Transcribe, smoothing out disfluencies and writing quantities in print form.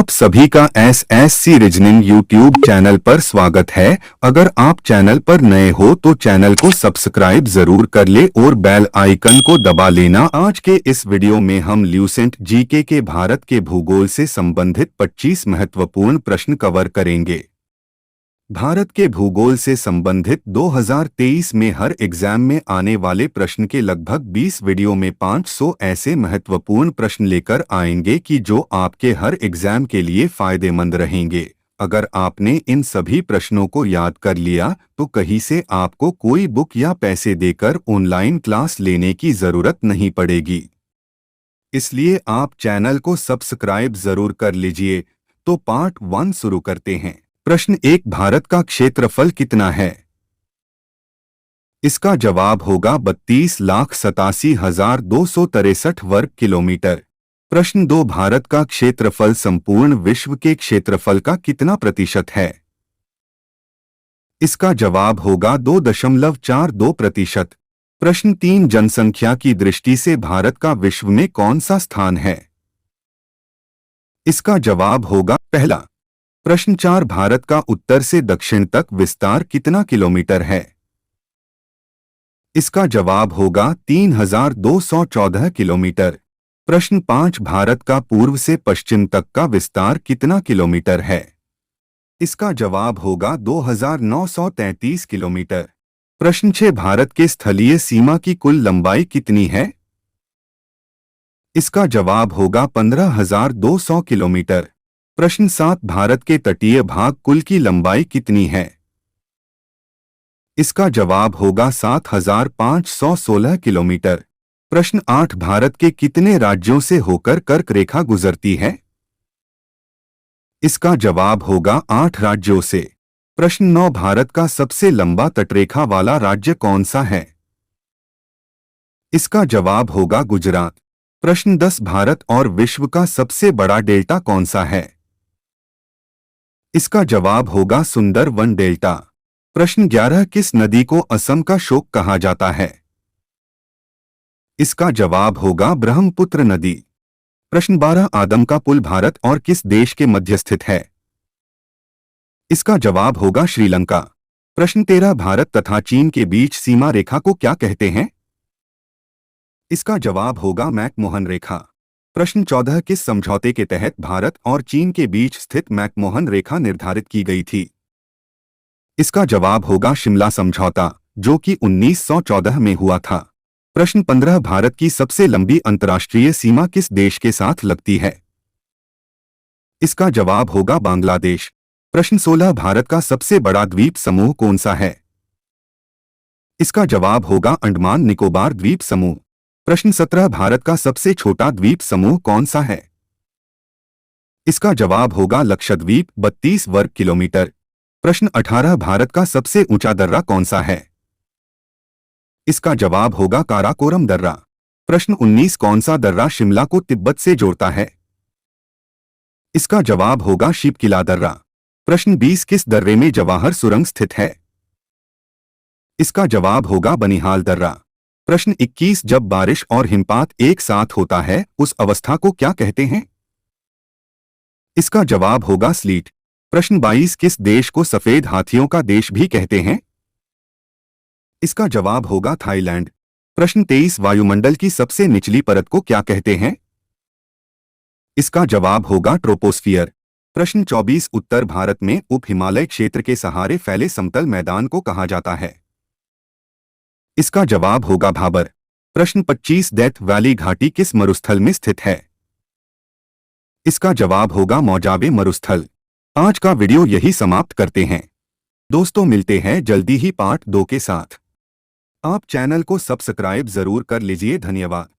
आप सभी का एसएससी रीजनिंग यूट्यूब चैनल पर स्वागत है। अगर आप चैनल पर नए हो तो चैनल को सब्सक्राइब जरूर कर ले और बेल आइकन को दबा लेना। आज के इस वीडियो में हम ल्यूसेंट जीके के भारत के भूगोल से संबंधित 25 महत्वपूर्ण प्रश्न कवर करेंगे। भारत के भूगोल से संबंधित 2023 में हर एग्जाम में आने वाले प्रश्न के लगभग 20 वीडियो में 500 ऐसे महत्वपूर्ण प्रश्न लेकर आएंगे कि जो आपके हर एग्जाम के लिए फायदेमंद रहेंगे। अगर आपने इन सभी प्रश्नों को याद कर लिया तो कहीं से आपको कोई बुक या पैसे देकर ऑनलाइन क्लास लेने की जरूरत नहीं पड़ेगी। इसलिए आप चैनल को सब्सक्राइब जरूर कर लीजिए। तो पार्ट 1 शुरू करते हैं। प्रश्न 1, भारत का क्षेत्रफल कितना है? इसका जवाब होगा 32,87,263 वर्ग किलोमीटर। प्रश्न 2, भारत का क्षेत्रफल संपूर्ण विश्व के क्षेत्रफल का कितना प्रतिशत है? इसका जवाब होगा 2.42%। प्रश्न 3, जनसंख्या की दृष्टि से भारत का विश्व में कौन सा स्थान है? इसका जवाब होगा पहला। प्रश्न 4, भारत का उत्तर से दक्षिण तक विस्तार कितना किलोमीटर है? इसका जवाब होगा 3,214 किलोमीटर। प्रश्न 5, भारत का पूर्व से पश्चिम तक का विस्तार कितना किलोमीटर है? इसका जवाब होगा 2,933 किलोमीटर। प्रश्न 6, भारत के स्थलीय सीमा की कुल लंबाई कितनी है? इसका जवाब होगा 15,200 किलोमीटर। प्रश्न 7, भारत के तटीय भाग कुल की लंबाई कितनी है? इसका जवाब होगा 7,516 किलोमीटर। प्रश्न 8, भारत के कितने राज्यों से होकर कर्क रेखा गुजरती है? इसका जवाब होगा 8 राज्यों से। प्रश्न 9, भारत का सबसे लंबा तटरेखा वाला राज्य कौन सा है? इसका जवाब होगा गुजरात। प्रश्न 10, भारत और विश्व का सबसे बड़ा डेल्टा कौन सा है? इसका जवाब होगा सुंदरवन डेल्टा। प्रश्न 11, किस नदी को असम का शोक कहा जाता है? इसका जवाब होगा ब्रह्मपुत्र नदी। प्रश्न 12, आदम का पुल भारत और किस देश के मध्य स्थित है? इसका जवाब होगा श्रीलंका। प्रश्न 13, भारत तथा चीन के बीच सीमा रेखा को क्या कहते हैं? इसका जवाब होगा मैकमोहन रेखा। प्रश्न 14, किस समझौते के तहत भारत और चीन के बीच स्थित मैकमोहन रेखा निर्धारित की गई थी? इसका जवाब होगा शिमला समझौता, जो कि 1914 में हुआ था। प्रश्न 15, भारत की सबसे लंबी अंतर्राष्ट्रीय सीमा किस देश के साथ लगती है? इसका जवाब होगा बांग्लादेश। प्रश्न 16, भारत का सबसे बड़ा द्वीप समूह कौन सा है? इसका जवाब होगा अंडमान निकोबार द्वीप समूह। प्रश्न 17, भारत का सबसे छोटा द्वीप समूह कौन सा है? इसका जवाब होगा लक्षद्वीप 32 वर्ग किलोमीटर। प्रश्न 18, भारत का सबसे ऊंचा दर्रा कौन सा है? इसका जवाब होगा काराकोरम दर्रा। प्रश्न 19, कौन सा दर्रा शिमला को तिब्बत से जोड़ता है? इसका जवाब होगा शिवकिला दर्रा। प्रश्न 20, किस दर्रे में जवाहर सुरंग स्थित है? इसका जवाब होगा बनिहाल दर्रा। प्रश्न 21, जब बारिश और हिमपात एक साथ होता है उस अवस्था को क्या कहते हैं? इसका जवाब होगा स्लीट। प्रश्न 22, किस देश को सफेद हाथियों का देश भी कहते हैं? इसका जवाब होगा थाईलैंड। प्रश्न 23, वायुमंडल की सबसे निचली परत को क्या कहते हैं? इसका जवाब होगा ट्रोपोस्फियर। प्रश्न 24, उत्तर भारत में उप हिमालय क्षेत्र के सहारे फैले समतल मैदान को कहा जाता है? इसका जवाब होगा भाबर। प्रश्न 25, डेथ वैली घाटी किस मरुस्थल में स्थित है? इसका जवाब होगा मौजाबे मरुस्थल। आज का वीडियो यही समाप्त करते हैं। दोस्तों, मिलते हैं जल्दी ही पार्ट 2 के साथ। आप चैनल को सब्सक्राइब जरूर कर लीजिए। धन्यवाद।